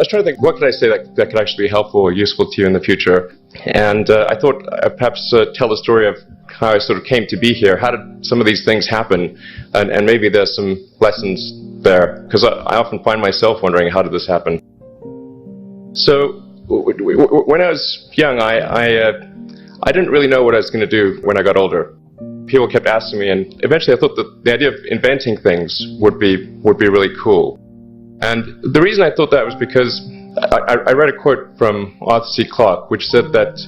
was trying to think, what could I say that could actually be helpful or useful to you in the future? And I thought I'd perhaps tell the story of how I sort of came to be here. How did some of these things happen? And maybe there's some lessons there, because I often find myself wondering, how did this happen? So when I was young, I didn't really know what I was going to do when I got older. People kept asking me, and eventually I thought that the idea of inventing things would be really cool. And the reason I thought that was because I read a quote from Arthur C. Clarke, which said that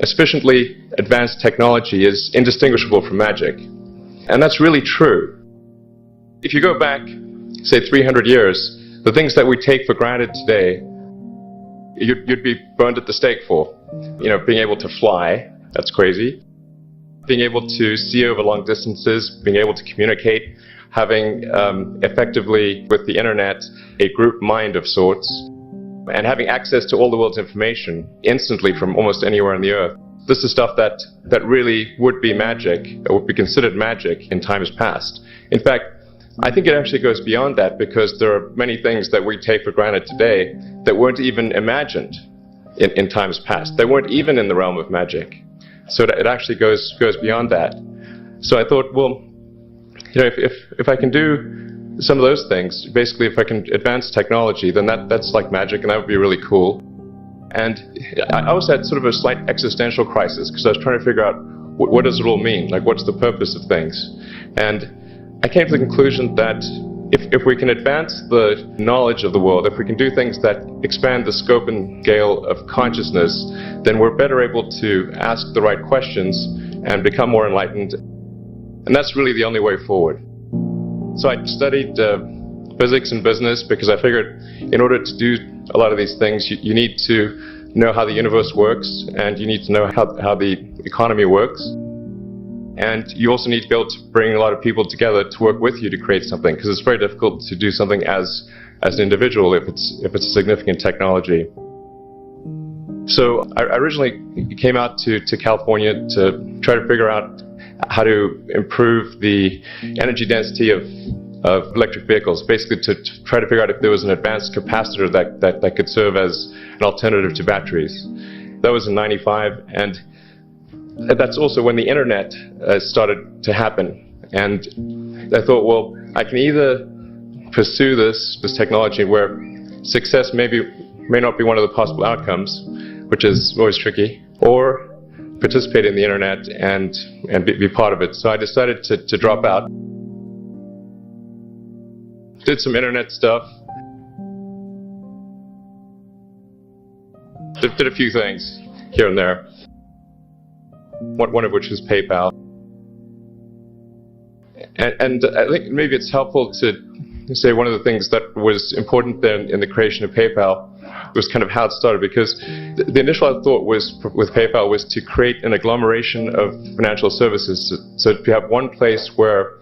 a sufficiently advanced technology is indistinguishable from magic. And that's really true. If you go back, say 300 years, the things that we take for granted today, you'd be burned at the stake for. You know, being able to fly, that's crazy. Being able to see over long distances, being able to communicate, having effectively, with the internet, a group mind of sorts, and having access to all the world's information instantly from almost anywhere on the earth. This is stuff that really would be magic, or would be considered magic in times past. In fact, I think it actually goes beyond that, because there are many things that we take for granted today that weren't even imagined in times past. They weren't even in the realm of magic. So it actually goes beyond that. So I thought, well, you know, if I can do some of those things, basically if I can advance technology, then that's like magic, and that would be really cool. And I also had sort of a slight existential crisis, because I was trying to figure out what does it all mean? Like, what's the purpose of things? And I came to the conclusion that if we can advance the knowledge of the world, if we can do things that expand the scope and scale of consciousness, then we're better able to ask the right questions and become more enlightened. And that's really the only way forward. So I studied physics and business, because I figured in order to do a lot of these things, you need to know how the universe works, and you need to know how the economy works. And you also need to be able to bring a lot of people together to work with you to create something, because it's very difficult to do something as an individual if it's a significant technology. So I originally came out to California to try to figure out how to improve the energy density of electric vehicles, basically to try to figure out if there was an advanced capacitor that could serve as an alternative to batteries. That was in '95, and that's also when the internet started to happen. And I thought, well, I can either pursue this technology where success may not be one of the possible outcomes, which is always tricky, or participate in the internet and be part of it. So I decided to drop out. Did some internet stuff. Did a few things here and there. One of which was PayPal. And I think maybe it's helpful to say one of the things that was important then in the creation of PayPal was kind of how it started, because the initial thought was with PayPal was to create an agglomeration of financial services. So to have one place where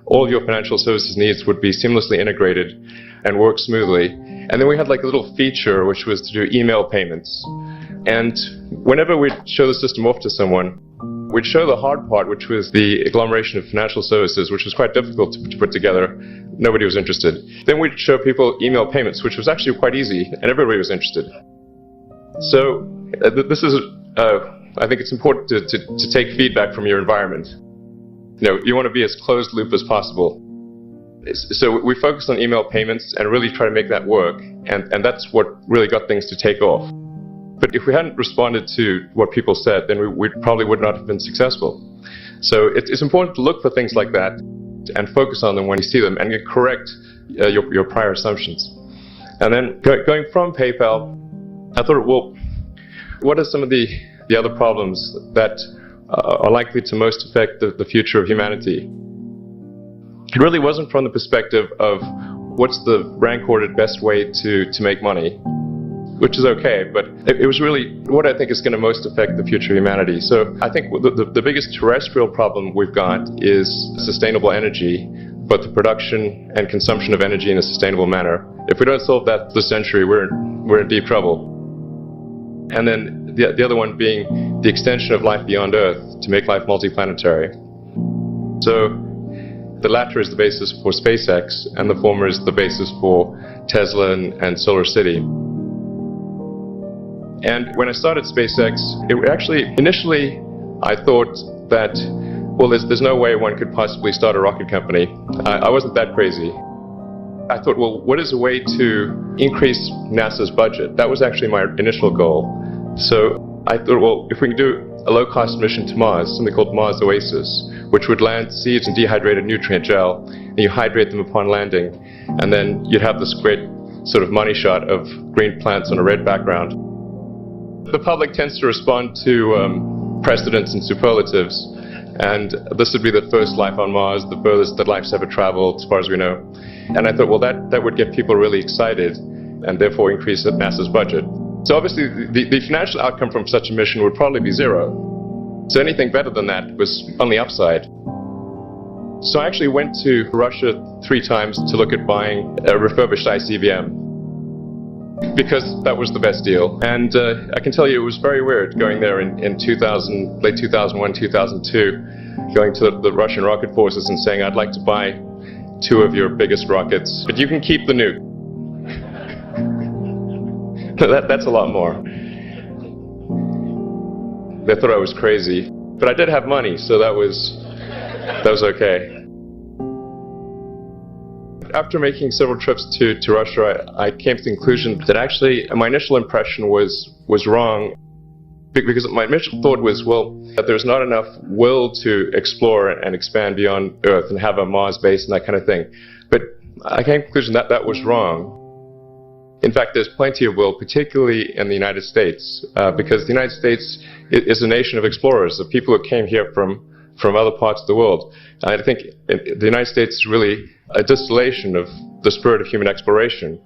all of your financial services needs would be seamlessly integrated and work smoothly. And then we had like a little feature which was to do email payments. And whenever we'd show the system off to someone, we'd show the hard part, which was the agglomeration of financial services, which was quite difficult to put together. Nobody was interested. Then we'd show people email payments, which was actually quite easy, and everybody was interested. So this is, I think it's important to take feedback from your environment. You know, you want to be as closed loop as possible. So we focused on email payments and really try to make that work, and that's what really got things to take off. But if we hadn't responded to what people said, then we probably would not have been successful. So it's important to look for things like that and focus on them when you see them, and correct your prior assumptions. And then going from PayPal, I thought, well, what are some of the other problems that are likely to most affect the future of humanity? It really wasn't from the perspective of what's the rank-ordered best way to make money, which is okay, but it was really what I think is going to most affect the future of humanity. So I think the biggest terrestrial problem we've got is sustainable energy, but the production and consumption of energy in a sustainable manner. If we don't solve that this century, we're in deep trouble. And then the other one being the extension of life beyond Earth to make life multiplanetary. So the latter is the basis for SpaceX, and the former is the basis for Tesla and Solar City. And when I started SpaceX, it actually, initially, I thought that, well, there's no way one could possibly start a rocket company. I wasn't that crazy. I thought, well, what is a way to increase NASA's budget? That was actually my initial goal. So I thought, well, if we can do a low-cost mission to Mars, something called Mars Oasis, which would land seeds in dehydrated nutrient gel, and you hydrate them upon landing, and then you'd have this great sort of money shot of green plants on a red background. The public tends to respond to precedents and superlatives, and this would be the first life on Mars, the furthest that life's ever traveled, as far as we know. And I thought, well, that would get people really excited, and therefore increase NASA's budget. So obviously, the financial outcome from such a mission would probably be zero. So anything better than that was on the upside. So I actually went to Russia 3 times to look at buying a refurbished ICBM, because that was the best deal. And I can tell you it was very weird going there in late 2001, 2002, going to the Russian rocket forces and saying, I'd like to buy 2 of your biggest rockets, but you can keep the nuke. That's a lot more. They thought I was crazy, but I did have money, so that was okay. After making several trips to Russia, I came to the conclusion that actually my initial impression was wrong, because my initial thought was, well, that there's not enough will to explore and expand beyond Earth and have a Mars base and that kind of thing. But I came to the conclusion that that was wrong. In fact, there's plenty of will, particularly in the United States, because the United States is a nation of explorers, of people who came here from other parts of the world. And I think the United States is really a distillation of the spirit of human exploration.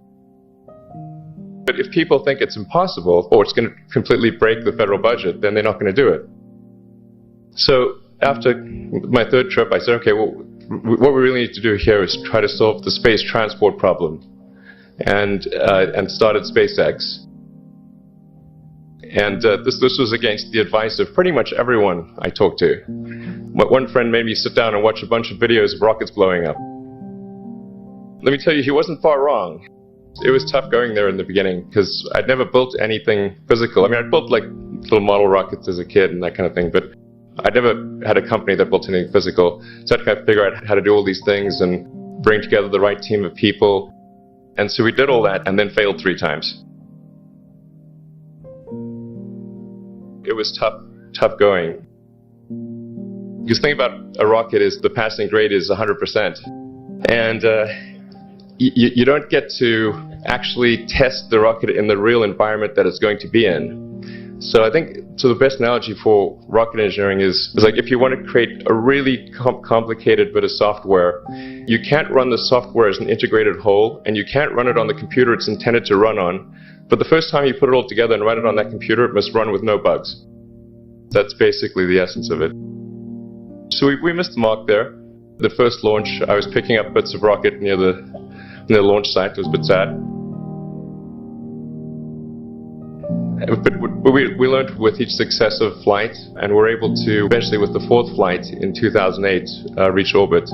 But if people think it's impossible, or it's going to completely break the federal budget, then they're not going to do it. So after my 3rd trip, I said, okay, well, what we really need to do here is try to solve the space transport problem. And started SpaceX. And this was against the advice of pretty much everyone I talked to. One friend made me sit down and watch a bunch of videos of rockets blowing up. Let me tell you, he wasn't far wrong. It was tough going there in the beginning, because I'd never built anything physical. I mean, I'd built like little model rockets as a kid and that kind of thing, but I'd never had a company that built anything physical. So I had to kind of figure out how to do all these things and bring together the right team of people. And so we did all that and then failed 3 times. It was tough going. Because the thing about a rocket is the passing grade is 100%. And you don't get to actually test the rocket in the real environment that it's going to be in. So I think, so the best analogy for rocket engineering is like if you want to create a really complicated bit of software, you can't run the software as an integrated whole, and you can't run it on the computer it's intended to run on. But the first time you put it all together and run it on that computer, it must run with no bugs. That's basically the essence of it. So we missed the mark there. The first launch, I was picking up bits of rocket near the launch site. It was a bit sad. But we learned with each successive flight, and were able to, eventually with the 4th flight in 2008, reach orbit.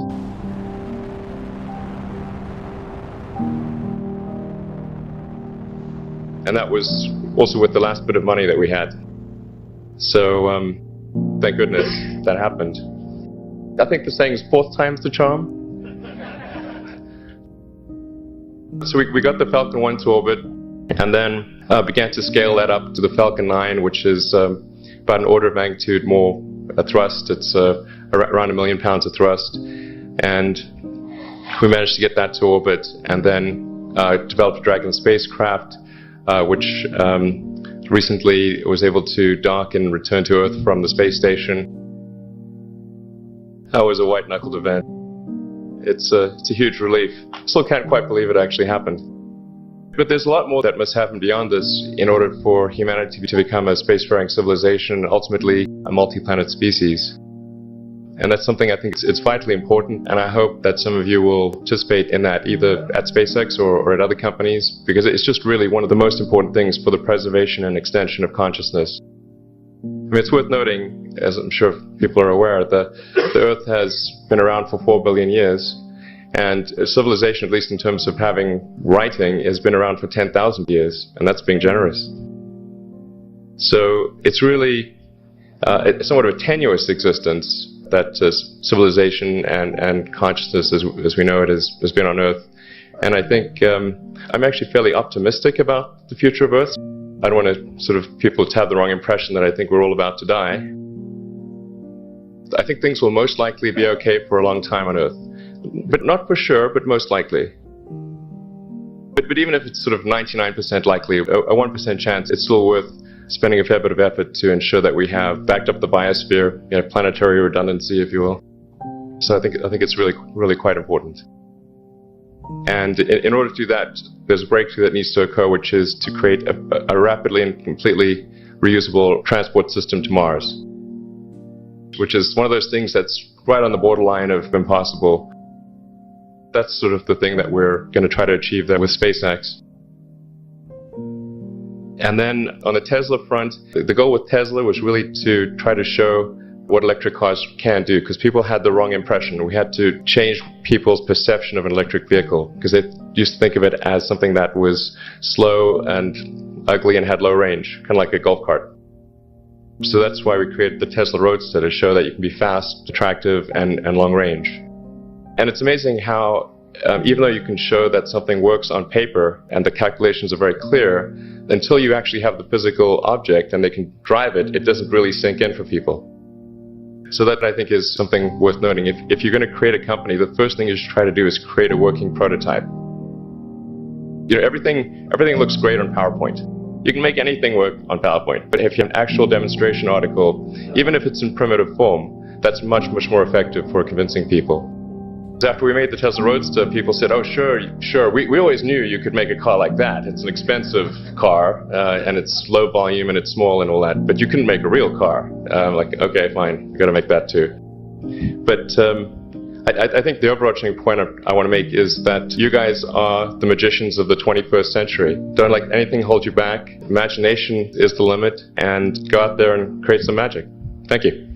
And that was also with the last bit of money that we had. So, thank goodness that happened. I think the saying is 4th time's the charm. So we got the Falcon 1 to orbit, and then began to scale that up to the Falcon 9, which is about an order of magnitude more thrust. It's around 1 million pounds of thrust. And we managed to get that to orbit, and then developed a Dragon spacecraft, which recently was able to dock and return to Earth from the space station. That was a white-knuckled event. It's a huge relief. Still can't quite believe it actually happened. But there's a lot more that must happen beyond this in order for humanity to become a spacefaring civilization, ultimately a multi-planet species. And that's something I think it's vitally important, and I hope that some of you will participate in that, either at SpaceX or at other companies, because it's just really one of the most important things for the preservation and extension of consciousness. I mean, it's worth noting, as I'm sure people are aware, that the Earth has been around for 4 billion years, and civilization, at least in terms of having writing, has been around for 10,000 years, and that's being generous. So it's really somewhat of a tenuous existence that civilization and consciousness as we know it has been on Earth. And I think I'm actually fairly optimistic about the future of Earth. I don't want to sort of people to have the wrong impression that I think we're all about to die. I think things will most likely be okay for a long time on Earth. But not for sure, but most likely. But even if it's sort of 99% likely, a 1% chance, it's still worth spending a fair bit of effort to ensure that we have backed up the biosphere, planetary redundancy, if you will. So I think it's really quite important. And in order to do that, there's a breakthrough that needs to occur, which is to create a rapidly and completely reusable transport system to Mars, which is one of those things that's right on the borderline of impossible. That's sort of the thing that we're going to try to achieve there with SpaceX. And then on the Tesla front, the goal with Tesla was really to try to show what electric cars can do, because people had the wrong impression. We had to change people's perception of an electric vehicle, because they used to think of it as something that was slow and ugly and had low range, kind of like a golf cart. So that's why we created the Tesla Roadster, to show that you can be fast, attractive, and long range. And it's amazing how, even though you can show that something works on paper and the calculations are very clear, until you actually have the physical object and they can drive it, it doesn't really sink in for people. So that, I think, is something worth noting. If you're going to create a company, the first thing you should try to do is create a working prototype. Everything looks great on PowerPoint. You can make anything work on PowerPoint, but if you have an actual demonstration article, even if it's in primitive form, that's much more effective for convincing people. After we made the Tesla Roadster, people said, oh, sure, we always knew you could make a car like that. It's an expensive car, and it's low volume, and it's small and all that, but you couldn't make a real car. Like, okay, fine, you've got to make that too. But I think the overarching point I want to make is that you guys are the magicians of the 21st century. Don't let anything hold you back. Imagination is the limit, and go out there and create some magic. Thank you.